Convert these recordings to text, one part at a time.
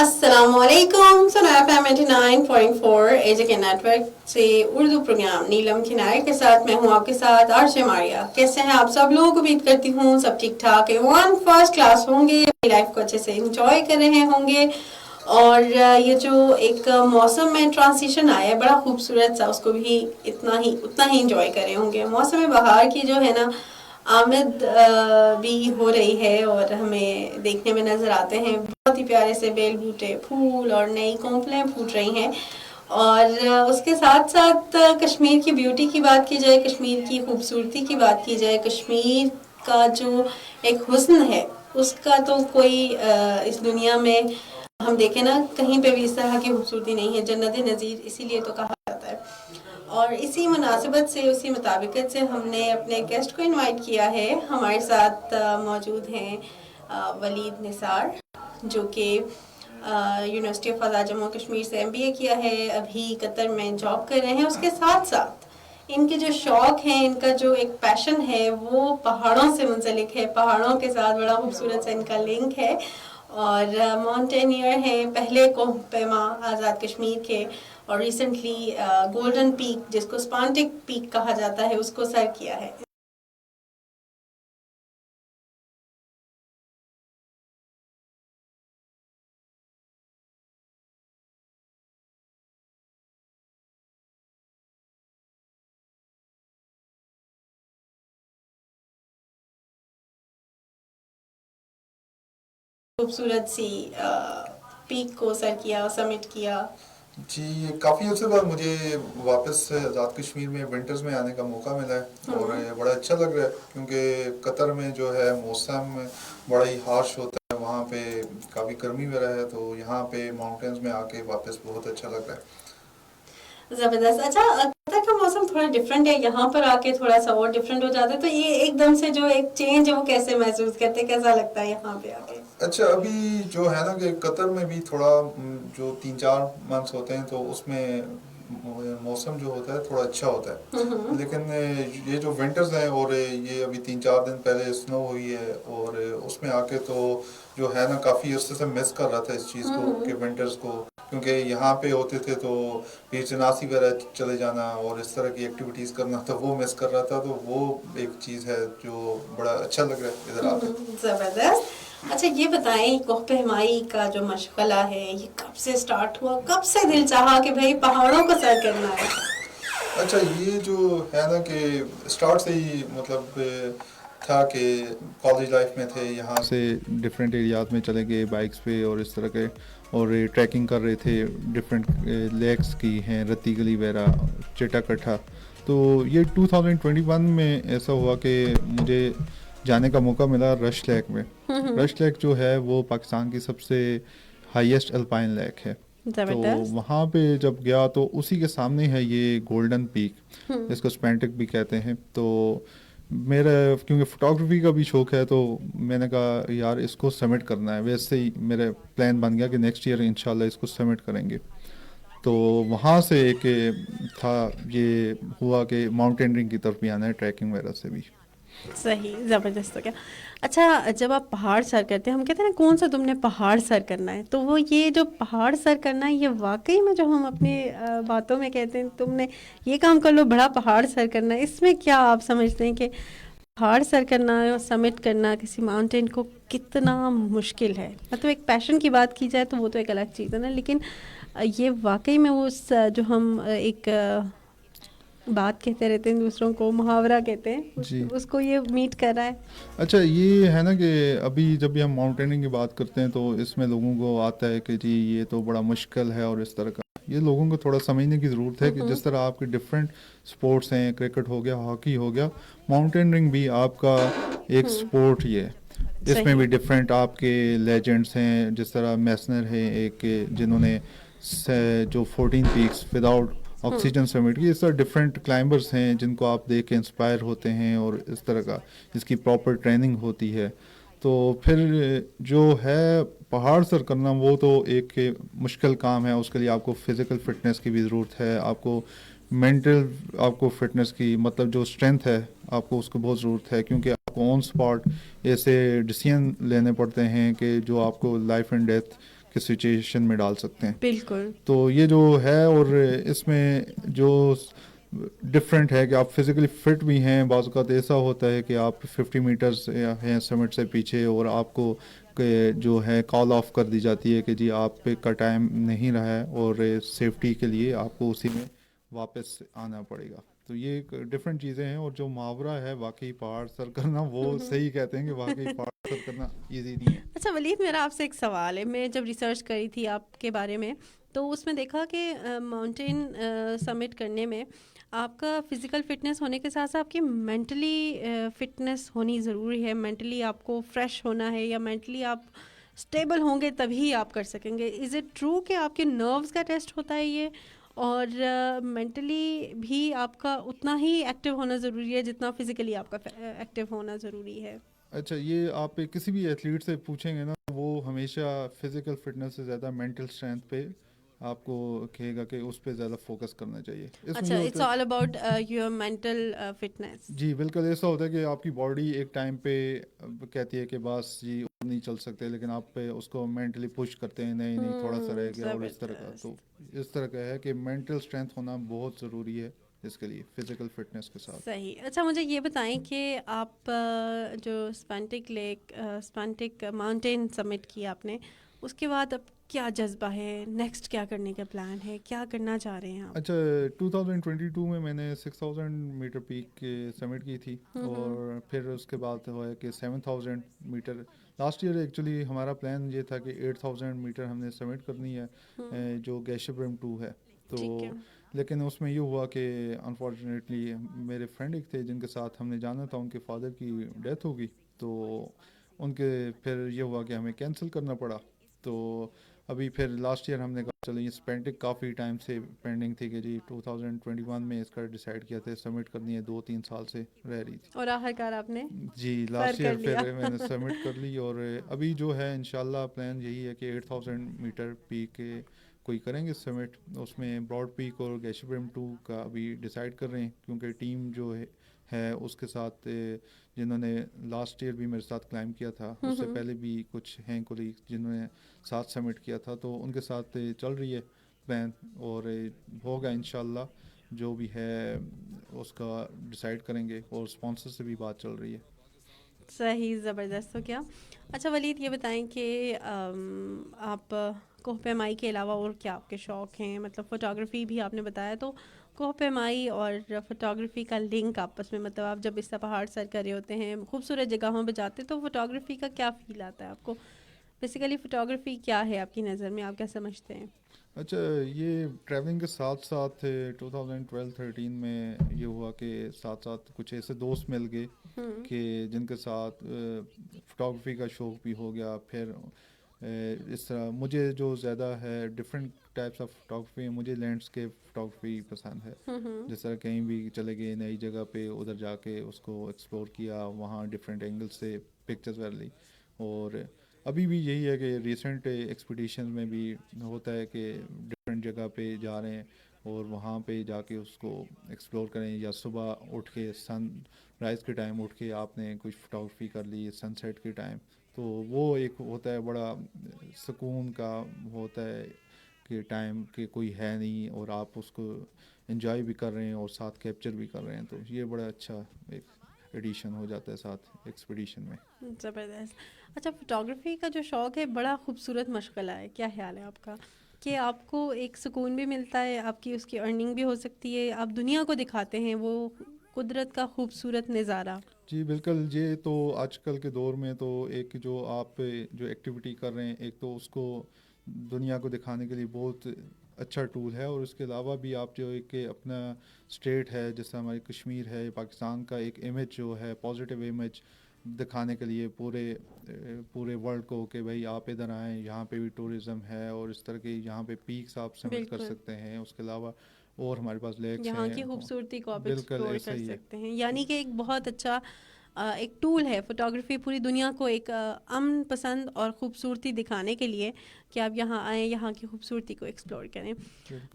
السلام علیکم. سنا ایف ایم 89.4 ایج کے نیٹ ورک سے اردو پروگرام نیلم کنارے کے ساتھ میں ہوں آپ کے ساتھ عرشہ ماریا. کیسے ہیں آپ سب لوگ؟ امید کرتی ہوں سب ٹھیک ٹھاک ایوان فرسٹ کلاس ہوں گے, اپنی لائف کو اچھے سے انجوائے کر رہے ہوں گے. اور یہ جو ایک موسم میں ٹرانزیشن آیا ہے بڑا خوبصورت سا, اس کو بھی اتنا ہی انجوائے کر رہے ہوں گے. موسم بہار کی جو ہے نا آمد بھی ہو رہی ہے اور ہمیں دیکھنے میں نظر آتے ہیں بہت ہی پیارے سے بیل بوٹے, پھول اور نئی کونپلیں پھوٹ رہی ہیں. اور اس کے ساتھ ساتھ کشمیر کی بیوٹی کی بات کی جائے, کشمیر کی خوبصورتی کی بات کی جائے, کشمیر کا جو ایک حسن ہے اس کا تو کوئی اس دنیا میں ہم دیکھیں نا کہیں پہ بھی اس طرح کی خوبصورتی نہیں ہے. جنت نظیر اسی لیے تو کہا جاتا ہے. اور اسی مناسبت سے اسی مطابقت سے ہم نے اپنے گیسٹ کو انوائٹ کیا ہے. ہمارے ساتھ موجود ہیں ولید نثار, جو کہ یونیورسٹی آف آزاد جموں کشمیر سے MBA کیا ہے, ابھی قطر میں جاب کر رہے ہیں. اس کے ساتھ ساتھ ان کے جو شوق ہیں, ان کا جو ایک پیشن ہے وہ پہاڑوں سے منسلک ہے. پہاڑوں کے ساتھ بڑا خوبصورت سا ان کا لنک ہے اور ماؤنٹینئر ہیں, پہلے کوہ پیما آزاد کشمیر کے, اور ریسنٹلی گولڈن پیک جس کو سپانٹک پیک کہا جاتا ہے اس کو سر کیا ہے. خوبصورت سی پیک کو سر کیا, سمٹ کیا. جی, کافی عرصے بعد مجھے واپس آزاد کشمیر میں ونٹرز میں آنے کا موقع ملا ہے اور بڑا اچھا لگ رہا ہے, کیونکہ قطر میں جو ہے موسم بڑا ہی ہارش ہوتا ہے, وہاں پہ کافی گرمی وغیرہ ہے, تو یہاں پہ ماؤنٹینز میں آ کے واپس بہت اچھا لگ رہا ہے. زبردست. اچھا, قطر کا موسم تھوڑا ڈفرینٹ ہے, یہاں پر آ کے تھوڑا سا اور ڈفرینٹ ہو جاتا ہے, تو یہ ایک دم سے جو ایک چینج ہے وہ کیسے محسوس کرتے, کیسا لگتا ہے یہاں پہ آ کے؟ اچھا, ابھی جو ہے نا کہ قطر میں بھی تھوڑا جو 3-4 منتھس ہوتے ہیں تو اس میں موسم جو ہوتا ہے تھوڑا اچھا ہوتا ہے, لیکن یہ جو ونٹرز ہیں اور یہ ابھی 3-4 دن پہلے سنو ہوئی ہے, اور اس میں آ کے تو جو ہے نا کافی عرصے سے مس کر رہا تھا اس چیز کو کہ ونٹرز کو, کیونکہ یہاں پہ ہوتے تھے تو پیر چناسی وغیرہ چلے جانا اور اس طرح کی ایکٹیویٹیز کرنا, تو وہ مس کر رہا تھا. تو وہ ایک چیز ہے جو بڑا اچھا لگ رہا ہے ادھر آ کے. زبردست. اچھا یہ بتائیں, کوہ پیمائی کا جو مشغلہ ہے یہ کب سے سٹارٹ ہوا, کب سے دل چاہا کہ بھئی پہاڑوں کو سر کرنا ہے؟ اچھا, یہ جو ہے نا کہ اسٹارٹ سے ہی مطلب تھا کہ کالج لائف میں تھے, یہاں سے ڈفرینٹ ایریاز میں چلے گئے بائکس پہ اور اس طرح کے, اور ٹریکنگ کر رہے تھے ڈفرینٹ لیکس کی ہیں, رتی گلی وغیرہ, چٹا کٹھا. تو یہ 2021 میں ایسا ہوا کہ مجھے جانے کا موقع ملا رش لیک میں. رش لیک جو ہے وہ پاکستان کی سب سے ہائیسٹ الپائن لیک ہے. تو وہاں پہ جب گیا تو اسی کے سامنے ہے یہ گولڈن پیک, جس کو سپینٹک بھی کہتے ہیں. تو میرا کیونکہ فوٹوگرافی کا بھی شوق ہے تو میں نے کہا یار اس کو سبمٹ کرنا ہے. ویسے ہی میرا پلان بن گیا کہ نیکسٹ ایئر انشاءاللہ اس کو سبمٹ کریں گے. تو وہاں سے ایک تھا, یہ ہوا کہ ماؤنٹینرنگ کی طرف بھی آنا ہے, ٹریکنگ وغیرہ سے بھی. صحیح, زبردست ہو گیا. اچھا, جب آپ پہاڑ سر کرتے ہیں, ہم کہتے ہیں نا کون سا تم نے پہاڑ سر کرنا ہے, تو وہ یہ جو پہاڑ سر کرنا ہے یہ واقعی میں جو ہم اپنی باتوں میں کہتے ہیں تم نے یہ کام کر لو, بڑا پہاڑ سر کرنا ہے, اس میں کیا آپ سمجھتے ہیں کہ پہاڑ سر کرنا اور سمٹ کرنا کسی ماؤنٹین کو کتنا مشکل ہے؟ مطلب ایک پیشن کی بات کی جائے تو وہ تو ایک الگ چیز ہے نا, لیکن یہ واقعی میں وہ جو ہم ایک بات کہتے رہتے ہیں دوسروں کو, محاورہ کہتے ہیں, اس کو یہ میٹ کر رہا ہے. اچھا, یہ ہے نا کہ ابھی جب بھی ہم ماؤنٹیننگ کی بات کرتے ہیں تو اس میں لوگوں کو آتا ہے کہ جی یہ تو بڑا مشکل ہے, اور اس طرح کا یہ لوگوں کو تھوڑا سمجھنے کی ضرورت ہے کہ جس طرح آپ کے ڈفرینٹ سپورٹس ہیں, کرکٹ ہو گیا, ہاکی ہو گیا, ماؤنٹینرنگ بھی آپ کا ایک سپورٹ ہی ہے. اس میں بھی ڈفرینٹ آپ کے لیجنڈس ہیں, جس طرح میسنر ہے ایک, جنہوں نے جو 14 پیکس وداؤٹ آکسیجن سبمٹ کی. اس طرح ڈفرینٹ کلائمبرس ہیں جن کو آپ دیکھ کے انسپائر ہوتے ہیں, اور اس طرح کا جس کی پراپر ٹریننگ ہوتی ہے. تو پھر جو ہے پہاڑ سر کرنا وہ تو ایک مشکل کام ہے, اس کے لیے آپ کو فزیکل فٹنس کی بھی ضرورت ہے, آپ کو مینٹل آپ کو فٹنس کی مطلب جو اسٹرینتھ ہے آپ کو اس کو بہت ضرورت ہے, کیونکہ آپ کو آن اسپاٹ ایسے ڈیسیژن لینے پڑتے ہیں کہ جو آپ کو لائف اینڈ ڈیتھ کے سچویشن میں ڈال سکتے ہیں. بالکل. تو یہ جو ہے، اور اس میں جو ڈفرینٹ ہے کہ آپ فزیکلی فٹ بھی ہیں. بعض اوقات ایسا ہوتا ہے کہ آپ 50 میٹرز ہیں سمٹ سے پیچھے، اور آپ کو جو ہے کال آف کر دی جاتی ہے کہ جی آپ پہ کا ٹائم نہیں رہا ہے، اور سیفٹی کے لیے آپ کو اسی میں واپس آنا پڑے گا. تو یہ ایک ڈفرینٹ چیزیں ہیں. اور جو محاورہ ہے واقعی پہاڑ سر کرنا، وہ صحیح کہتے ہیں کہ واقعی پہاڑ سر کرنا ایزی نہیں ہے. اچھا ولید، میرا آپ سے ایک سوال ہے. میں جب ریسرچ کری تھی آپ کے بارے میں تو اس میں دیکھا کہ ماؤنٹین سمٹ کرنے میں آپ کا فزیکل فٹنس ہونے کے ساتھ ساتھ آپ کی مینٹلی فٹنس ہونی ضروری ہے. مینٹلی آپ کو فریش ہونا ہے، یا مینٹلی آپ اسٹیبل ہوں گے تبھی آپ کر سکیں گے. از اٹ ٹرو کہ آپ کے نروز کا ٹیسٹ ہوتا ہے یہ، اور مینٹلی بھی آپ کا اتنا ہی ایکٹیو ہونا ضروری ہے جتنا فزیکلی آپ کا ایکٹیو ہونا ضروری ہے؟ اچھا، یہ آپ کسی بھی ایتھلیٹ سے پوچھیں گے نا، وہ ہمیشہ فزیکل فٹنس سے زیادہ مینٹل اسٹرینتھ پہ آپ کو کہے گا کہ اس پہ زیادہ فوکس کرنا چاہیے. اس میں اچھا، یہ اٹس ہوتا all about your mental fitness. ہے، جی بالکل ایسا ہوتا ہے کہ آپ کی باڈی ایک ٹائم پہ کہتی ہے کہ بس جی نہیں چل سکتے، لیکن آپ پہ اس کو مینٹلی پش کرتے ہیں، نہیں نہیں تھوڑا سا رہ گیا، اور اس طرح کا. تو اس طرح کا ہے کہ مینٹل اسٹرینتھ ہونا بہت ضروری ہے اس کے لیے فزیکل فٹنس کے ساتھ. صحیح. اچھا مجھے یہ بتائیں کہ آپ جو اسپینٹک ماؤنٹین سمٹ کیا آپ نے، اس کے بعد اب کیا جذبہ ہے، نیکسٹ کیا کرنے کا پلان ہے، کیا کرنا چاہ رہے ہیں آپ؟ اچھا، 2022 میں نے 6000 میٹر پیک سمٹ کی تھی، اور پھر اس کے بعد ہوا ہے کہ 7000 میٹر. لاسٹ ایئر ایکچولی ہمارا پلان یہ تھا کہ 8000 میٹر ہم نے سمٹ کرنی ہے، جو گیشبرم 2 ہے. تو لیکن اس میں یہ ہوا کہ انفارچونیٹلی میرے فرینڈ ایک تھے جن کے ساتھ ہم نے جانا تھا، ان کے فادر کی ڈیتھ ہو گئی. تو ان کے پھر یہ ہوا کہ ہمیں کینسل کرنا پڑا. تو ابھی پھر لاسٹ ایئر ہم نے کہا چلو یہ اسپینٹک کافی ٹائم سے پینڈنگ تھی کہ جی 2021 میں اس کا ڈیسائیڈ کیا تھا سبمٹ کرنی ہے، 2-3 سال سے رہ رہی تھی، اور آخر کار آپ نے جی لاسٹ ایئر پھر میں نے سبمٹ کر لی. اور ابھی جو ہے انشاءاللہ پلان یہی ہے کہ 8000 میٹر پیک کوئی کریں گے سمٹ. اس میں براڈ پیک اور گیشبرم 2 کا ابھی ڈیسائیڈ کر رہے ہیں، کیونکہ ٹیم جو ہے اس کے ساتھ جنہوں نے لاسٹ ایئر بھی میرے ساتھ کلائم کیا تھا، اس سے پہلے بھی کچھ ہیں کولیگ جنہوں نے ساتھ سبمٹ کیا تھا، تو ان کے ساتھ چل رہی ہے پلان، اور ہوگا انشاءاللہ جو بھی ہے اس کا ڈیسائیڈ کریں گے. اور اسپانسر سے بھی بات چل رہی ہے. صحیح، زبردست ہو گیا. اچھا ولید، یہ بتائیں کہ آپ کوہ پیمائی کے علاوہ اور کیا آپ کے شوق ہیں؟ مطلب فوٹوگرافی بھی آپ نے بتایا، تو کوہ پیمائی اور فوٹوگرافی کا لنک آپس میں، مطلب آپ جب اس طرح پہاڑ سر کر رہے ہوتے ہیں، خوبصورت جگہوں پہ جاتے ہیں، تو فوٹوگرافی کا کیا فیل آتا ہے آپ کو؟ بیسیکلی فوٹوگرافی کیا ہے آپ کی نظر میں، آپ کیا سمجھتے ہیں؟ اچھا، یہ ٹریولنگ کے ساتھ ساتھ 2012-13 میں یہ ہوا کہ ساتھ ساتھ کچھ ایسے دوست مل گئے کہ جن کے ساتھ فوٹوگرافی کا شوق بھی ہو گیا. پھر اس طرح مجھے جو زیادہ ہے ڈفرینٹ ٹائپس آف فوٹوگرافی، مجھے لینڈسکیپ فوٹوگرافی پسند ہے. جس طرح کہیں بھی چلے گئے نئی جگہ پہ، ادھر جا کے اس کو ایکسپلور کیا، وہاں ڈفرینٹ اینگل سے پکچرز وغیرہ لی. اور ابھی بھی یہی ہے کہ ریسنٹ ایکسپیڈیشن میں بھی ہوتا ہے کہ ڈفرینٹ جگہ پہ جا رہے ہیں اور وہاں پہ جا کے اس کو ایکسپلور کریں، یا صبح اٹھ کے سن رائز کے ٹائم اٹھ کے آپ نے کچھ فوٹوگرافی کر لی سن سیٹ کے ٹائم. تو وہ ایک ہوتا ہے بڑا سکون کا ہوتا ہے کہ ٹائم کہ کوئی ہے نہیں اور آپ اس کو انجوائے بھی کر رہے ہیں اور ساتھ کیپچر بھی کر رہے ہیں. تو یہ بڑا اچھا ایک ایڈیشن ہو جاتا ہے ساتھ ایکسپیڈیشن میں. زبردست. اچھا، فوٹوگرافی کا جو شوق ہے بڑا خوبصورت مشغلہ ہے. کیا خیال ہے آپ کا کہ آپ کو ایک سکون بھی ملتا ہے، آپ کی اس کی ارننگ بھی ہو سکتی ہے، آپ دنیا کو دکھاتے ہیں وہ قدرت کا خوبصورت نظارہ؟ جی بالکل. یہ تو آج کل کے دور میں تو ایک جو آپ جو ایکٹیویٹی کر رہے ہیں، ایک تو اس کو دنیا کو دکھانے کے لیے بہت اچھا ٹول ہے، اور اس کے علاوہ بھی آپ جو ایک اپنا اسٹیٹ ہے جیسا ہماری کشمیر ہے، پاکستان کا ایک امیج جو ہے پازیٹیو امیج دکھانے کے لیے پورے ورلڈ کو کہ بھائی آپ ادھر آئیں، یہاں پہ بھی ٹورزم ہے، اور اس طرح کے یہاں پہ پیکس آپ سبمٹ کر سکتے ہیں. اس کے علاوہ اور ہمارے پاس لیکس ہیں، یہاں کی خوبصورتی کو آپ بالکل ایکسپلور ایسا کر ہی ہے. سکتے ہیں. یعنی کہ ایک بہت اچھا ایک ٹول ہے فوٹوگرافی پوری دنیا کو ایک امن پسند اور خوبصورتی دکھانے کے لیے کہ آپ یہاں آئیں، یہاں کی خوبصورتی کو ایکسپلور کریں.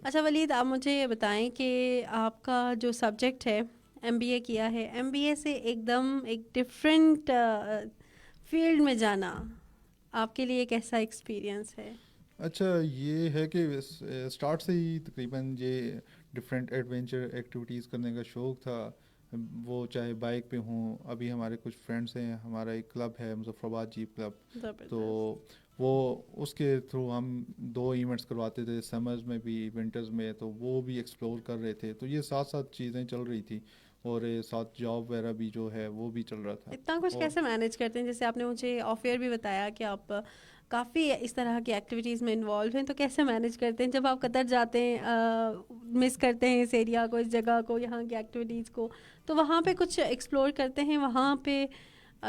اچھا ولید، آپ مجھے یہ بتائیں کہ آپ کا جو سبجیکٹ ہے MBA کیا ہے، MBA سے ایک دم ایک ڈفرینٹ فیلڈ میں جانا آپ کے لیے کیسا ایکسپیرئنس ہے؟ اچھا یہ ہے کہ اسٹارٹ سے ہی تقریباً یہ ڈفرینٹ ایڈونچر ایکٹیویٹیز کرنے کا شوق تھا، وہ چاہے بائک پہ ہوں. ابھی ہمارے کچھ فرینڈس ہیں، ہمارا ایک کلب ہے مظفر آباد جیپ کلب، تو زبردست. وہ اس کے تھرو ہم 2 ایونٹس کرواتے تھے، سمرز میں بھی ونٹرز میں، تو وہ بھی ایکسپلور کر رہے تھے. تو یہ ساتھ ساتھ چیزیں چل رہی تھی، اور ساتھ جاب وغیرہ بھی جو ہے وہ بھی چل رہا تھا. اتنا کچھ اور کیسے مینیج کرتے ہیں؟ جیسے آپ نے مجھے آف ایئر بھی بتایا کہ آپ کافی اس طرح کی ایکٹیویٹیز میں انوالو ہیں، تو کیسے مینیج کرتے ہیں جب آپ قطر جاتے ہیں، مس کرتے ہیں اس ایریا کو، اس جگہ کو، یہاں کی ایکٹیویٹیز کو، تو وہاں پہ کچھ ایکسپلور کرتے ہیں، وہاں پہ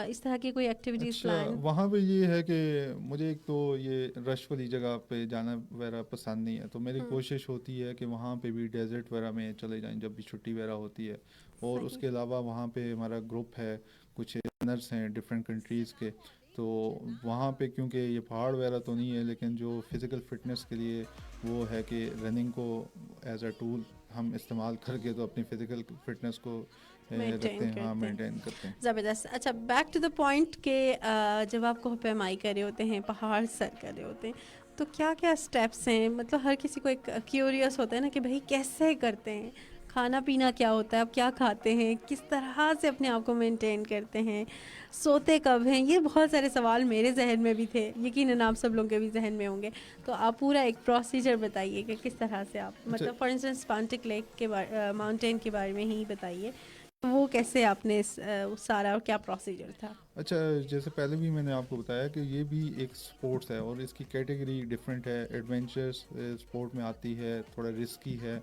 اس طرح کی کوئی ایکٹیویٹیز اچھا پلان؟ وہاں پہ یہ ہے کہ مجھے ایک تو یہ رش والی جگہ پہ جانا وغیرہ پسند نہیں ہے، تو میری کوشش ہوتی ہے کہ وہاں پہ بھی ڈیزرٹ وغیرہ میں چلے جائیں جب بھی چھٹی وغیرہ ہوتی ہے. اور اس صحیح. کے علاوہ وہاں پہ ہمارا گروپ ہے، کچھ رنرس ہیں ڈفرینٹ کنٹریز کے، تو وہاں پہ کیونکہ یہ پہاڑ وغیرہ تو نہیں ہے، لیکن جو فزیکل فٹنس کے لیے وہ ہے کہ رننگ کو ایز اے ٹول ہم استعمال کر کے تو اپنی فزیکل فٹنس کو رکھتے ہیں، ہاں مینٹین کرتے ہیں. زبردست. اچھا بیک ٹو دا پوائنٹ کہ جب آپ کو پیمائی کر رہے ہوتے ہیں، پہاڑ سر کر رہے ہوتے ہیں، تو کیا کیا اسٹیپس ہیں؟ مطلب ہر کسی کو ایک کیوریس ہوتا ہے نا کہ بھائی کیسے کرتے ہیں، کھانا پینا کیا ہوتا ہے، آپ کیا کھاتے ہیں، کس طرح سے اپنے آپ کو مینٹین کرتے ہیں، سوتے کب ہیں؟ یہ بہت سارے سوال میرے ذہن میں بھی تھے، یقیناً آپ سب لوگوں کے بھی ذہن میں ہوں گے. تو آپ پورا ایک پروسیجر بتائیے کہ کس طرح سے آپ، اچھا مطلب فار انسٹنس پانٹک لیک کے ماؤنٹین کے بارے میں ہی بتائیے، وہ کیسے آپ نے سارا کیا پروسیجر تھا؟ اچھا جیسے پہلے بھی میں نے آپ کو بتایا کہ یہ بھی ایک سپورٹس ہے، اور اس کی کیٹیگری ڈفرینٹ ہے. ایڈونچرس سپورٹ میں آتی ہے، تھوڑا رسکی ہے،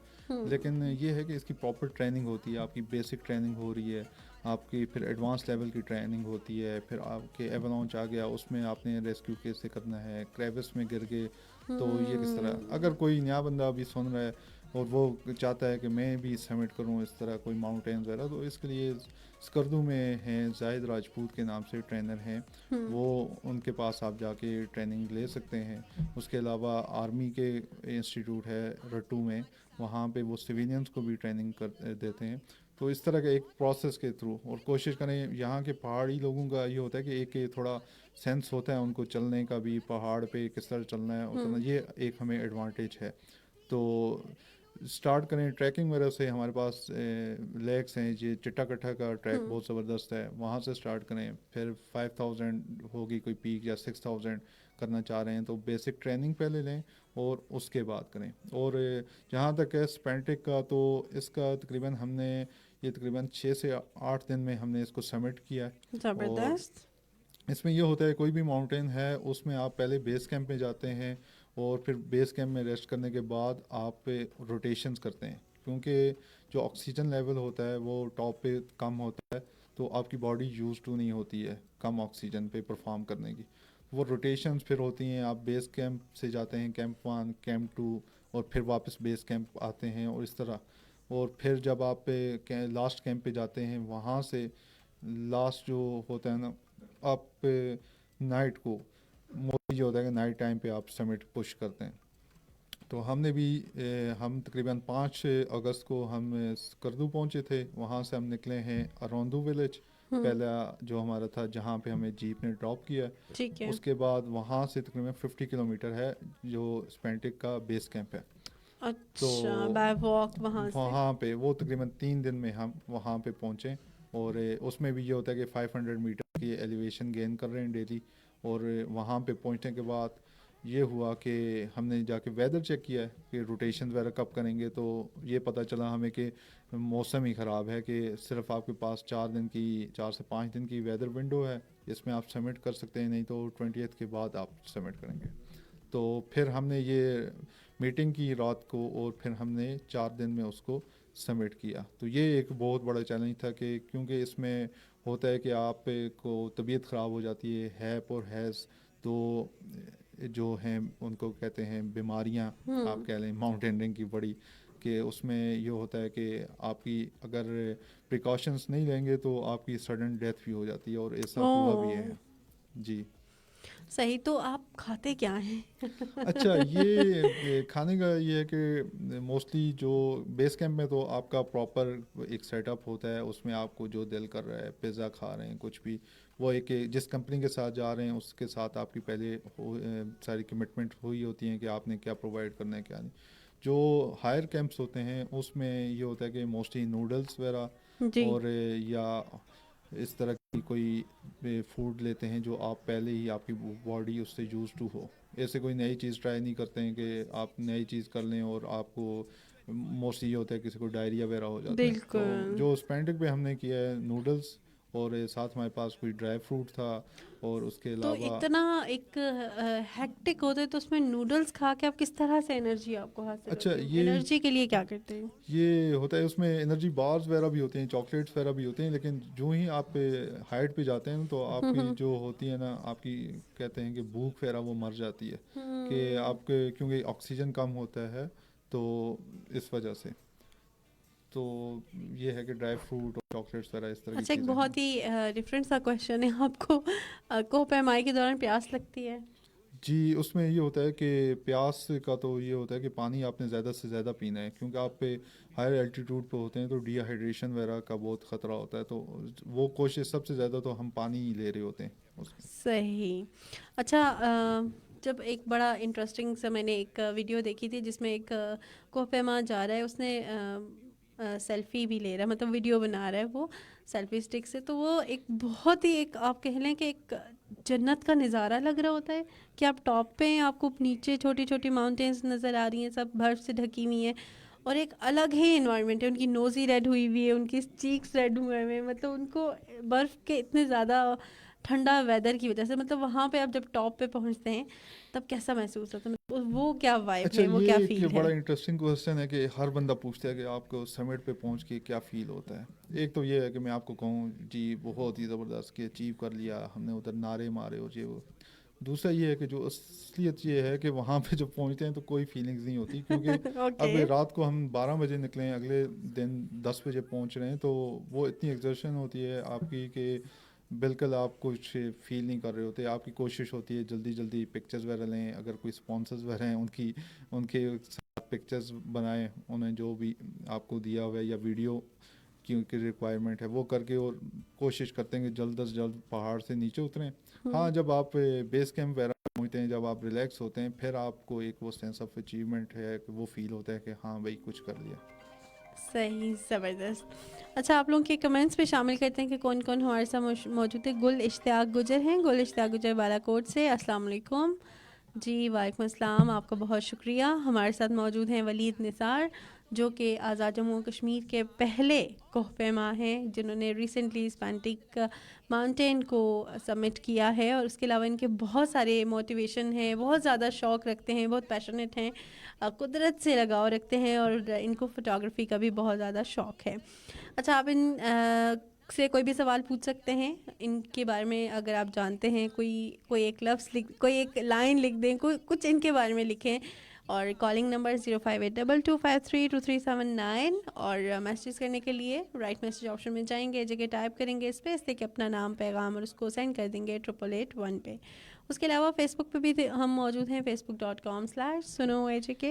لیکن یہ ہے کہ اس کی پراپر ٹریننگ ہوتی ہے. آپ کی بیسک ٹریننگ ہو رہی ہے، آپ کی پھر ایڈوانس لیول کی ٹریننگ ہوتی ہے، پھر آپ کے ایولانچ آ گیا، اس میں آپ نے ریسکیو کیسے کرنا ہے، کریوس میں گر گئے تو یہ کس طرح. اگر کوئی نیا بندہ ابھی سن رہا ہے اور وہ چاہتا ہے کہ میں بھی سمٹ کروں اس طرح کوئی ماؤنٹینز وغیرہ، تو اس کے لیے اسکردو میں ہیں زاہد راجپوت کے نام سے ٹرینر ہیں، وہ ان کے پاس آپ جا کے ٹریننگ لے سکتے ہیں. اس کے علاوہ آرمی کے انسٹیٹیوٹ ہے رٹو میں، وہاں پہ وہ سویلینس کو بھی ٹریننگ کر دیتے ہیں. تو اس طرح کے ایک پروسیس کے تھرو، اور کوشش کریں. یہاں کے پہاڑی لوگوں کا یہ ہوتا ہے کہ ایک تھوڑا سینس ہوتا ہے ان کو چلنے کا بھی، پہاڑ پہ کس طرح چلنا ہے اترنا، یہ ایک ہمیں ایڈوانٹیج ہے. تو اسٹارٹ کریں ٹریکنگ وغیرہ سے. ہمارے پاس لیکس ہیں، یہ چٹا کٹھا کا ٹریک بہت زبردست ہے، وہاں سے اسٹارٹ کریں. پھر 5000 ہوگی کوئی پیک، یا 6000 کرنا چاہ رہے ہیں تو بیسک ٹریننگ پہلے لیں اور اس کے بعد کریں. اور جہاں تک ہے سپینٹک کا، تو اس کا تقریباً ہم نے یہ تقریباً 6 سے 8 دن میں ہم نے اس کو سمٹ کیا. اور زبردست. اس میں یہ ہوتا ہے کوئی بھی ماؤنٹین ہے اس میں آپ پہلے بیس کیمپ میں جاتے ہیں، اور پھر بیس کیمپ میں ریسٹ کرنے کے بعد آپ روٹیشنز کرتے ہیں، کیونکہ جو آکسیجن لیول ہوتا ہے وہ ٹاپ پہ کم ہوتا ہے، تو آپ کی باڈی یوز ٹو نہیں ہوتی ہے کم آکسیجن پہ پرفارم کرنے کی. وہ روٹیشنز پھر ہوتی ہیں، آپ بیس کیمپ سے جاتے ہیں، کیمپ 1 کیمپ 2، اور پھر واپس بیس کیمپ آتے ہیں، اور اس طرح. اور پھر جب آپ لاسٹ کیمپ پہ جاتے ہیں، وہاں سے لاسٹ جو ہوتا ہے نا، آپ نائٹ کو موسٹلی جو ہوتا ہے کہ نائٹ ٹائم پہ آپ سمٹ پش کرتے ہیں. تو ہم نے بھی ہم تقریباً 5 اگست کو ہم اسکردو پہنچے تھے. وہاں سے ہم نکلے ہیں اروندو ولیج، پہلا جو ہمارا تھا جہاں پہ ہمیں جیپ نے ڈراپ کیا. ٹھیک ہے. اس کے بعد وہاں سے تقریباً 50 کلومیٹر ہے جو سپینٹک کا بیس کیمپ ہے. تو اچھا بائی واک سے؟ وہاں پہ وہ تقریباً 3 دن میں ہم وہاں پہ پہنچے. اور اس میں بھی یہ ہوتا ہے کہ 500 میٹر کی ایلیویشن گین کر رہے ہیں ڈیلی. اور وہاں پہ پہنچنے کے بعد یہ ہوا کہ ہم نے جا کے ویدر چیک کیا ہے کہ روٹیشن وغیرہ کب کریں گے. تو یہ پتہ چلا ہمیں کہ موسم ہی خراب ہے، کہ صرف آپ کے پاس 4 سے 5 دن کی ویدر ونڈو ہے، اس میں آپ سبمٹ کر سکتے ہیں، نہیں تو 20th کے بعد آپ سبمٹ کریں گے. تو پھر ہم نے یہ میٹنگ کی رات کو، اور پھر ہم نے 4 دن میں اس کو سبمٹ کیا. تو یہ ایک بہت بڑا چیلنج تھا، کہ کیونکہ اس میں ہوتا ہے کہ آپ کو طبیعت خراب ہو جاتی ہے، ہیپ اور ہیز، تو جو ہیں ان کو کہتے ہیں بیماریاں، آپ کہہ لیں ماؤنٹینرنگ کی بڑی، کہ اس میں یہ ہوتا ہے کہ آپ کی اگر پریکاشنس نہیں لیں گے تو آپ کی سڈن ڈیتھ بھی ہو جاتی ہے، اور ایسا ہوا بھی ہے. جی صحیح. تو آپ کھاتے کیا ہیں؟ اچھا یہ کھانے کا یہ ہے کہ موسٹلی جو بیس کیمپ میں تو آپ کا پراپر ایک سیٹ اپ ہوتا ہے, اس میں آپ کو جو دل کر رہا ہے, پیزا کھا رہے ہیں, کچھ بھی, وہ ایک جس کمپنی کے ساتھ جا رہے ہیں اس کے ساتھ آپ کی پہلے ساری کمٹمنٹ ہوئی ہوتی ہیں کہ آپ نے کیا پرووائڈ کرنا ہے کیا نہیں. جو ہائر کیمپس ہوتے ہیں اس میں یہ ہوتا ہے کہ موسٹلی نوڈلس وغیرہ جی. اور یا اس طرح کی کوئی فوڈ لیتے ہیں جو آپ پہلے ہی آپ کی باڈی اس سے یوز ٹو ہو. ایسے کوئی نئی چیز ٹرائی نہیں کرتے ہیں کہ آپ نئی چیز کر لیں اور آپ کو موسٹلی یہ ہوتا ہے کسی کو ڈائریا وغیرہ ہو جاتا ہے. تو بالکل. جو اسپینڈک پہ ہم نے کیا ہے نوڈلس, اور ساتھ ہمارے پاس کوئی ڈرائی فروٹ تھا, اور اس کے تو علاوہ اتنا ایک ہیکٹک ہوتا ہے تو اس میں نوڈلس کھا کے آپ کس طرح سے انرجی آپ کو حاصل اچھا ہوتی ہے؟ یہ انرجی کے لیے کیا کرتے ہیں؟ یہ ہوتا ہے اس میں انرجی بارز وغیرہ بھی ہوتے ہیں, چاکلیٹس وغیرہ بھی ہوتے ہیں, لیکن جو ہی آپ پہ ہائٹ پہ جاتے ہیں تو آپ کی جو ہوتی ہے نا آپ کی کہتے ہیں کہ بھوک وغیرہ وہ مر جاتی ہے کہ آپ کے کیونکہ آکسیجن کم ہوتا ہے تو اس وجہ سے. تو یہ ہے کہ ڈرائی فروٹ اور چاکلیٹس وغیرہ اس طرح کی اچھا, ایک چیزیں ہیں. بہت ہی ڈفرینٹ سا کویشچن ہے, آپ کو کوہ پیمائی کے دوران پیاس لگتی ہے؟ جی اس میں یہ ہوتا ہے کہ پیاس کا تو یہ ہوتا ہے کہ پانی آپ نے زیادہ سے زیادہ پینا ہے, کیونکہ آپ پہ ہائر الٹیٹیوڈ پہ ہوتے ہیں تو ڈی ہائیڈریشن وغیرہ کا بہت خطرہ ہوتا ہے, تو وہ کوشش سب سے زیادہ تو ہم پانی ہی لے رہے ہوتے ہیں اس میں. صحیح. اچھا, جب ایک بڑا انٹرسٹنگ سا میں نے ایک ویڈیو دیکھی تھی جس میں ایک کوہ پیما جا رہا ہے, اس نے سیلفی بھی لے رہا ہے, مطلب ویڈیو بنا رہا ہے وہ سیلفی اسٹک سے, تو وہ ایک بہت ہی ایک آپ کہہ لیں کہ ایک جنت کا نظارہ لگ رہا ہوتا ہے کہ آپ ٹاپ پہ ہیں, آپ کو نیچے چھوٹی چھوٹی ماؤنٹینس نظر آ رہی ہیں, سب برف سے ڈھکی ہوئی ہیں, اور ایک الگ ہی انوائرمنٹ ہے. ان کی نوزی ریڈ ہوئی ہوئی ہے, ان کی چیکس ریڈ ہوئے ہوئے ہیں, مطلب ان کو برف کے اتنے زیادہ ٹھنڈا ویدر کی وجہ سے, مطلب وہاں پہ آپ جب ٹاپ پہ پہنچتے ہیں تب کیسا محسوس ہوتا ہے, مطلب وہ کیا وائب اچھا ہے, وہ یہ کیا ایک فیل ہے؟ بڑا انٹرسٹنگ کوسچن ہے کہ ہر بندہ پوچھتا ہے کہ آپ کو سمٹ پہ پہنچ کے کیا فیل ہوتا ہے. ایک تو یہ ہے کہ میں آپ کو کہوں جی بہت ہی زبردست کہ اچیو کر لیا ہم نے, ادھر نعرے مارے اور یہ وہ. دوسرا یہ ہے کہ جو اصلیت یہ ہے کہ وہاں پہ جب پہنچتے ہیں تو کوئی فیلنگز نہیں ہوتی, کیونکہ اب اوکے. رات کو ہم 12 بجے نکلیں, اگلے دن 10 بجے پہنچ رہے ہیں, تو وہ اتنی ایگزرشن ہوتی ہے آپ کی کہ بالکل آپ کچھ فیل نہیں کر رہے ہوتے. آپ کی کوشش ہوتی ہے جلدی جلدی پکچرز وغیرہ لیں, اگر کوئی اسپانسرز وغیرہ ہیں ان کے ساتھ پکچرز بنائیں, انہیں جو بھی آپ کو دیا ہوا ہے یا ویڈیو کی ریکوائرمنٹ ہے وہ کر کے, اور کوشش کرتے ہیں کہ جلد از جلد پہاڑ سے نیچے اتریں. ہاں جب آپ بیس کیمپ وغیرہ پہنچتے ہیں, جب آپ ریلیکس ہوتے ہیں, پھر آپ کو ایک وہ سینس آف اچیومنٹ ہے کہ وہ فیل ہوتا ہے کہ ہاں بھائی کچھ کر لیا. صحیح, زبردست. اچھا, آپ لوگوں کے کمنٹس پہ شامل کرتے ہیں کہ کون کون ہمارے ساتھ موجود ہے. گل اشتیاق گجر ہیں, گل اشتیاق گجر بالا کوٹ سے, السلام علیکم. جی وعلیکم السلام, آپ کا بہت شکریہ. ہمارے ساتھ موجود ہیں ولید نثار جو کہ آزاد جموں کشمیر کے پہلے کوہ پیما ہیں جنہوں نے ریسنٹلی اسپینٹک ماؤنٹین کو سبمٹ کیا ہے, اور اس کے علاوہ ان کے بہت سارے موٹیویشن ہیں, بہت زیادہ شوق رکھتے ہیں, بہت پیشنیٹ ہیں, قدرت سے لگاؤ رکھتے ہیں, اور ان کو فوٹوگرافی کا بھی بہت زیادہ شوق ہے. اچھا, آپ ان سے کوئی بھی سوال پوچھ سکتے ہیں ان کے بارے میں, اگر آپ جانتے ہیں کوئی ایک لفظ کوئی ایک لائن لکھ دیں, کچھ ان کے بارے میں لکھیں. اور کالنگ نمبر 0582253379, اور میسیج کرنے کے لیے رائٹ میسیج آپشن میں جائیں گے, جگہ ٹائپ کریں گے اسپیس دے کے اپنا نام پیغام اور اس کو سینڈ کر دیں گے 8881 پہ. اس کے علاوہ فیس بک پہ بھی ہم موجود ہیں, facebook.com/sunoajk.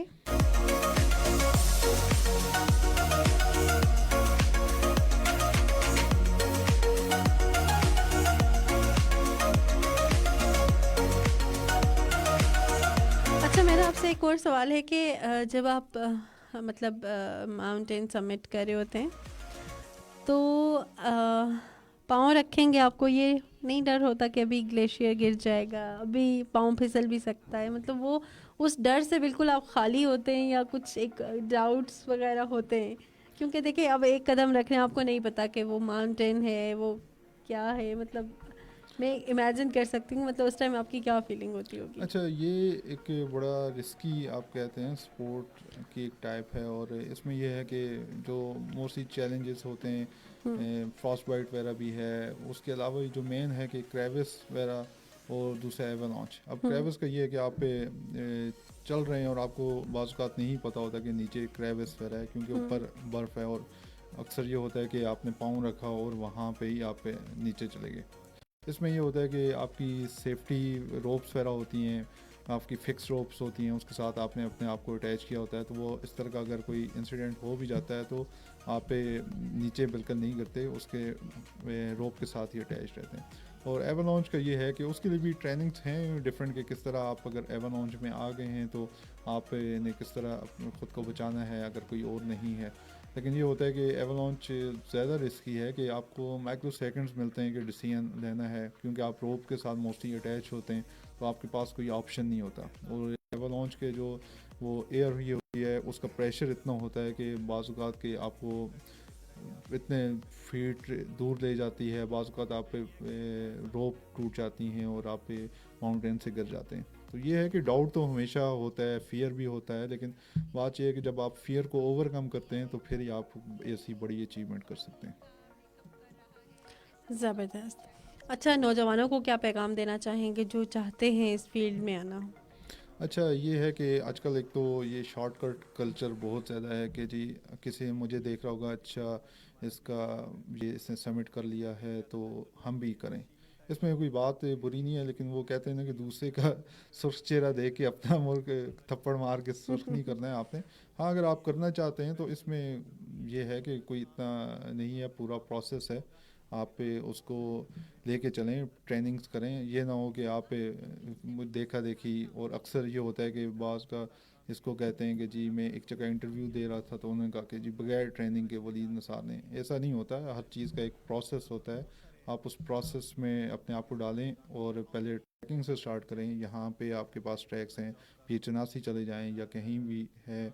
اچھا, میرا آپ سے ایک اور سوال ہے کہ جب آپ مطلب ماؤنٹین سبمٹ کر رہے ہوتے ہیں تو پاؤں رکھیں گے, آپ کو یہ نہیں ڈر ہوتا کہ ابھی گلیشیئر گر جائے گا, ابھی پاؤں پھسل بھی سکتا ہے, مطلب وہ اس ڈر سے بالکل آپ خالی ہوتے ہیں, یا کچھ ایک ڈاؤٹس وغیرہ ہوتے ہیں؟ کیونکہ دیکھیں اب ایک قدم رکھ رہے ہیں, آپ کو نہیں پتا کہ وہ ماؤنٹین ہے وہ کیا ہے, مطلب میں امیجن کر سکتی ہوں, مطلب اس ٹائم آپ کی کیا فیلنگ ہوتی ہوگی؟ اچھا یہ ایک بڑا رسکی آپ کہتے ہیں اسپورٹ کی ایک ٹائپ ہے, اور اس میں یہ ہے کہ جو موسٹلی چیلنجز ہوتے ہیں, فاسٹ بائٹ وغیرہ بھی ہے, اس کے علاوہ جو مین ہے کہ کریوس وغیرہ, اور دوسرا ایوالانچ. اب کریوس کا یہ ہے کہ آپ پہ چل رہے ہیں اور آپ کو بعض اوقات نہیں پتہ ہوتا کہ نیچے کریوس وغیرہ ہے, کیونکہ اوپر برف ہے, اور اکثر یہ ہوتا ہے کہ آپ نے پاؤں رکھا اور وہاں پہ ہی آپ پہ نیچے چلے گئے. اس میں یہ ہوتا ہے کہ آپ کی سیفٹی روپس وغیرہ ہوتی ہیں, آپ کی فکس روپس ہوتی ہیں, اس کے ساتھ آپ نے اپنے آپ کو اٹیچ کیا ہوتا ہے, تو وہ اس طرح کا اگر کوئی انسیڈنٹ ہو بھی جاتا ہے تو آپ پہ نیچے بالکل نہیں گرتے, اس کے روپ کے ساتھ ہی اٹیچ رہتے ہیں. اور ایوالانچ کا یہ ہے کہ اس کے لیے بھی ٹریننگس ہیں ڈفرینٹ, کہ کس طرح آپ اگر ایوالانچ میں آ گئے ہیں تو آپ نے کس طرح خود کو بچانا ہے اگر کوئی اور نہیں ہے. لیکن یہ ہوتا ہے کہ ایوالانچ زیادہ رسکی ہے, کہ آپ کو مائکرو سیکنڈز ملتے ہیں کہ ڈیسیژن لینا ہے, کیونکہ آپ روپ کے ساتھ موسٹلی اٹیچ ہوتے ہیں, تو آپ کے پاس کوئی آپشن نہیں ہوتا. اور ایوالانچ کے جو وہ ایئر یہ ہوتی ہے اس کا پریشر اتنا ہوتا ہے کہ بعض اوقات کہ آپ کو اتنے فیٹ دور لے جاتی ہے, بعض اوقات آپ پہ روپ ٹوٹ جاتی ہیں اور آپ پہ ماؤنٹین سے گر جاتے ہیں. تو یہ ہے کہ ڈاؤٹ تو ہمیشہ ہوتا ہے, فیئر بھی ہوتا ہے, لیکن بات یہ ہے کہ جب آپ فیئر کو اوور کم کرتے ہیں تو پھر ہی آپ ایسی بڑی اچیومنٹ کر سکتے ہیں. زبردست. اچھا, نوجوانوں کو کیا پیغام دینا چاہیں گے جو چاہتے ہیں اس فیلڈ میں آنا؟ اچھا, یہ ہے کہ آج کل ایک تو یہ شارٹ کٹ کلچر بہت زیادہ ہے, کہ جی کسی مجھے دیکھ رہا ہوگا اچھا اس نے سبمٹ کر لیا ہے تو ہم بھی کریں. اس میں کوئی بات بری نہیں ہے, لیکن وہ کہتے ہیں نا کہ دوسرے کا سرخ چہرہ دیکھ کے اپنا ملک تھپڑ مار کے سرخ نہیں کرنا ہے آپ نے. ہاں, اگر آپ کرنا چاہتے ہیں تو اس میں یہ ہے کہ کوئی اتنا نہیں ہے, پورا پروسیس ہے, آپ پہ اس کو لے کے چلیں, ٹریننگز کریں. یہ نہ ہو کہ آپ دیکھا دیکھی, اور اکثر یہ ہوتا ہے کہ بعض کا اس کو کہتے ہیں کہ جی میں ایک جگہ انٹرویو دے رہا تھا تو انہوں نے کہا کہ جی بغیر ٹریننگ کے ولید نثار نے. ایسا نہیں ہوتا ہے, ہر چیز کا ایک پروسیس ہوتا ہے. آپ اس پروسیس میں اپنے آپ کو ڈالیں اور پہلے ٹریکنگ سے سٹارٹ کریں. یہاں پہ آپ کے پاس ٹریکس ہیں, چناسی چلے جائیں یا کہیں بھی ہے,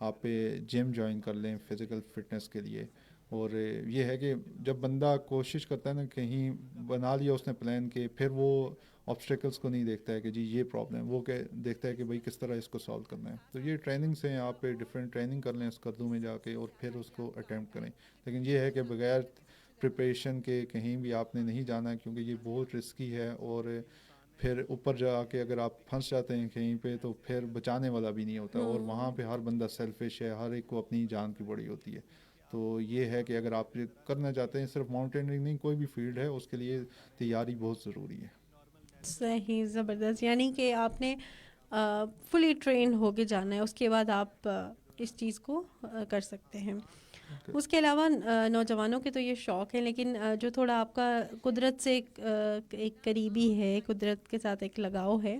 آپ پہ جم جوائن کر لیں فزیکل فٹنس کے لیے. اور یہ ہے کہ جب بندہ کوشش کرتا ہے نا, کہیں بنا لیا اس نے پلان کے, پھر وہ آبسٹیکلس کو نہیں دیکھتا ہے کہ جی یہ پرابلم, وہ دیکھتا ہے کہ بھائی کس طرح اس کو سالو کرنا ہے. تو یہ ٹریننگس ہیں, آپ پہ ڈفرینٹ ٹریننگ کر لیں اسکردو میں جا کے اور پھر اس کو اٹیمپٹ کریں. لیکن یہ ہے کہ بغیر پریپریشن کے کہیں بھی آپ نے نہیں جانا ہے, کیونکہ یہ بہت رسکی ہے. اور پھر اوپر جا کے اگر آپ پھنس جاتے ہیں کہیں پہ تو پھر بچانے والا بھی نہیں ہوتا, اور وہاں پہ ہر بندہ سیلفش ہے, ہر ایک کو اپنی جان کی بڑی ہوتی ہے. تو یہ ہے کہ اگر آپ کرنا چاہتے ہیں, صرف ماؤنٹینئرنگ نہیں کوئی بھی فیلڈ ہے, اس کے لیے تیاری بہت ضروری ہے. صحیح, زبردست. یعنی کہ آپ نے فلی ٹرین ہو کے جانا ہے, اس کے بعد آپ اس چیز کو کر سکتے ہیں. اس کے علاوہ نوجوانوں کے تو یہ شوق ہے, لیکن جو تھوڑا آپ کا قدرت سے ایک قریبی ہے, قدرت کے ساتھ ایک لگاؤ ہے,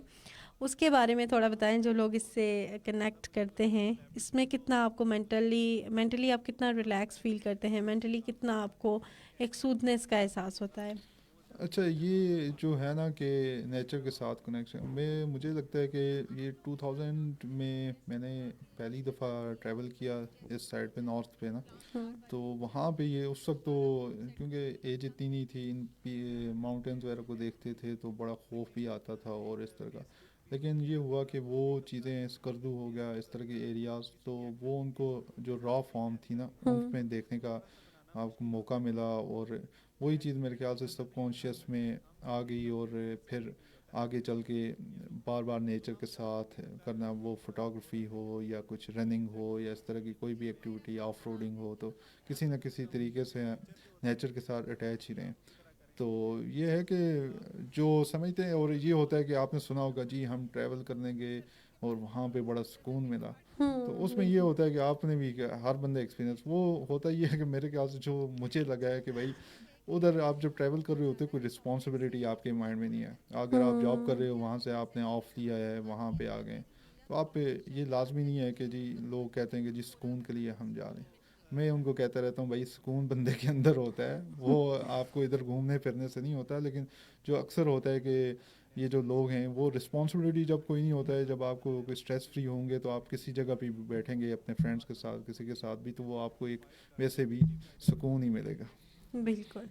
اس کے بارے میں تھوڑا بتائیں. جو لوگ اس سے کنیکٹ کرتے ہیں, اس میں کتنا آپ کو مینٹلی آپ کتنا ریلیکس فیل کرتے ہیں, مینٹلی کتنا آپ کو ایک سودنس کا احساس ہوتا ہے؟ اچھا, یہ جو ہے نا کہ نیچر کے ساتھ کنیکشن میں, مجھے لگتا ہے کہ یہ 2000 میں نے پہلی دفعہ ٹریول کیا اس سائڈ پہ, نارتھ پہ نا, تو وہاں پہ یہ اس وقت تو کیونکہ ایج اتنی نہیں تھی, ان ماؤنٹینز وغیرہ کو دیکھتے تھے تو بڑا خوف بھی آتا تھا اور اس طرح کا. لیکن یہ ہوا کہ وہ چیزیں اسکردو ہو گیا, اس طرح کے ایریاز, تو وہ ان کو جو را فارم تھی نا ان میں دیکھنے کا آپ کو موقع ملا. اور وہی چیز میرے خیال سے سب کانشیس میں آ گئی, اور پھر آگے چل کے بار بار نیچر کے ساتھ کرنا, وہ فوٹوگرافی ہو یا کچھ رننگ ہو یا اس طرح کی کوئی بھی ایکٹیویٹی, آف روڈنگ ہو, تو کسی نہ کسی طریقے سے نیچر کے ساتھ اٹیچ ہی رہیں. تو یہ ہے کہ جو سمجھتے ہیں, اور یہ ہوتا ہے کہ آپ نے سنا ہوگا جی ہم ٹریول کرنے گئے اور وہاں پہ بڑا سکون ملا, تو اس میں یہ ہوتا ہے کہ آپ نے بھی ہر بندہ ایکسپیرینس وہ ہوتا یہ ہے کہ میرے خیال سے جو مجھے لگا ہے کہ بھائی ادھر آپ جب ٹریول کر رہے ہوتے کوئی رسپانسبلٹی آپ کے مائنڈ میں نہیں ہے. اگر آپ جاب کر رہے ہو, وہاں سے آپ نے آف لیا ہے, وہاں پہ آ گئے, تو آپ پہ یہ لازمی نہیں ہے کہ جی لوگ کہتے ہیں کہ جی سکون کے لیے ہم جا رہے ہیں. میں ان کو کہتا رہتا ہوں بھائی سکون بندے کے اندر ہوتا ہے, وہ آپ کو ادھر گھومنے پھرنے سے نہیں ہوتا. لیکن جو اکثر ہوتا ہے کہ یہ جو لوگ ہیں وہ رسپانسبلٹی جب کوئی نہیں ہوتا ہے, جب آپ کو کوئی اسٹریس فری ہوں گے تو آپ کسی جگہ پہ بھی بیٹھیں گے اپنے فرینڈس کے ساتھ, کسی کے ساتھ بھی, تو وہ آپ کو ایک ویسے بھی سکون ہی ملے گا. بالکل.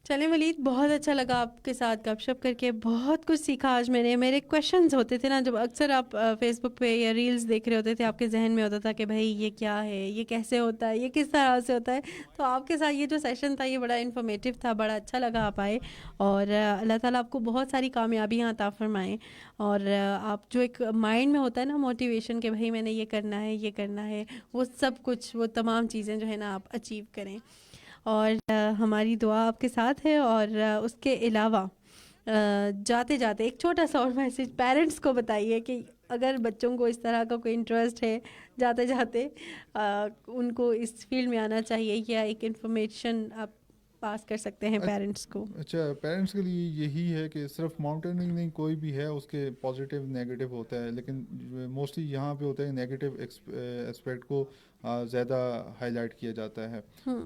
چلیں ولید, بہت اچھا لگا آپ کے ساتھ گپ شپ کر کے, بہت کچھ سیکھا آج میں نے. میرے کویشچنز ہوتے تھے نا, جب اکثر آپ فیس بک پہ یا ریلز دیکھ رہے ہوتے تھے, آپ کے ذہن میں ہوتا تھا کہ بھائی یہ کیا ہے, یہ کیسے ہوتا ہے, یہ کس طرح سے ہوتا ہے. تو آپ کے ساتھ یہ جو سیشن تھا یہ بڑا انفارمیٹیو تھا, بڑا اچھا لگا آپ آئے, اور اللہ تعالیٰ آپ کو بہت ساری کامیابیاں عطا فرمائیں. اور آپ جو ایک مائنڈ میں ہوتا ہے نا موٹیویشن کہ بھائی میں نے یہ کرنا ہے, یہ کرنا ہے, وہ سب کچھ, وہ تمام چیزیں جو ہے نا آپ اچیو کریں. اور ہماری دعا آپ کے ساتھ ہے. اور اس کے علاوہ جاتے جاتے ایک چھوٹا سا اور میسج پیرنٹس کو بتائیے کہ اگر بچوں کو اس طرح کا کوئی انٹرسٹ ہے جاتے جاتے ان کو اس فیلڈ میں آنا چاہیے, یا ایک انفارمیشن آپ پاس کر سکتے ہیں پیرنٹس کو. اچھا, پیرنٹس کے لیے یہی ہے کہ صرف ماؤنٹیننگ نہیں, کوئی بھی ہے اس کے پازیٹیو نیگیٹو ہوتا ہے, لیکن موسٹلی یہاں پہ ہوتا ہے نیگیٹو اسپیکٹ کو زیادہ ہائی لائٹ کیا جاتا ہے.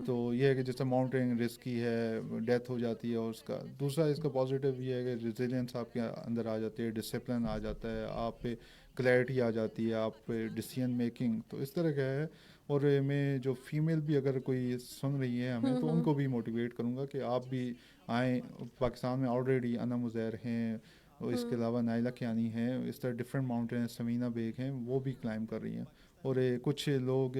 تو یہ ہے کہ جیسے ماؤنٹیننگ رسکی ہے, ڈیتھ ہو جاتی ہے, اور اس کا دوسرا اس کا پازیٹیو یہ ہے کہ ریزیلینس آپ کے اندر آ جاتی ہے, ڈسپلن آ جاتا ہے, آپ پہ کلیئرٹی آ جاتی ہے, آپ پہ ڈیسیژن میکنگ. تو اس طرح کا ہے. اور میں جو فیمیل بھی اگر کوئی سن رہی ہے ہمیں, تو ان کو بھی موٹیویٹ کروں گا کہ آپ بھی آئیں. پاکستان میں آلریڈی انم عزیر ہیں, اور اس کے علاوہ نائلہ کیانی ہیں, اس طرح ڈفرینٹ ماؤنٹین, سمینہ بیگ ہیں, وہ بھی کلائمب کر رہی ہیں. اور کچھ لوگ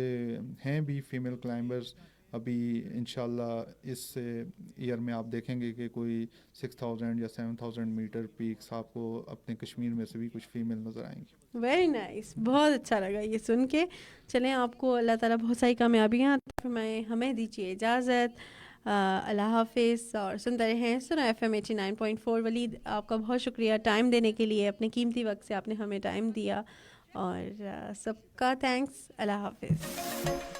ہیں بھی فیمیل کلائمبرز ابھی انشاءاللہ اس ایئر میں آپ دیکھیں گے کہ کوئی 6000 یا 7000 میٹر پیکس آپ کو اپنے کشمیر میں سے بھی کچھ فیمیل نظر آئیں گی. ویری نائس, بہت اچھا لگا یہ سن کے. چلیں, آپ کو اللہ تعالیٰ بہت ساری کامیابیاں فرمائیں. ہمیں دیجیے اجازت, اللہ حافظ. اور سنتے رہیں سنا FM 89.4. ولید, آپ کا بہت شکریہ ٹائم دینے کے لیے, اپنے قیمتی وقت سے آپ نے ہمیں ٹائم دیا, اور سب کا تھینکس. اللہ حافظ.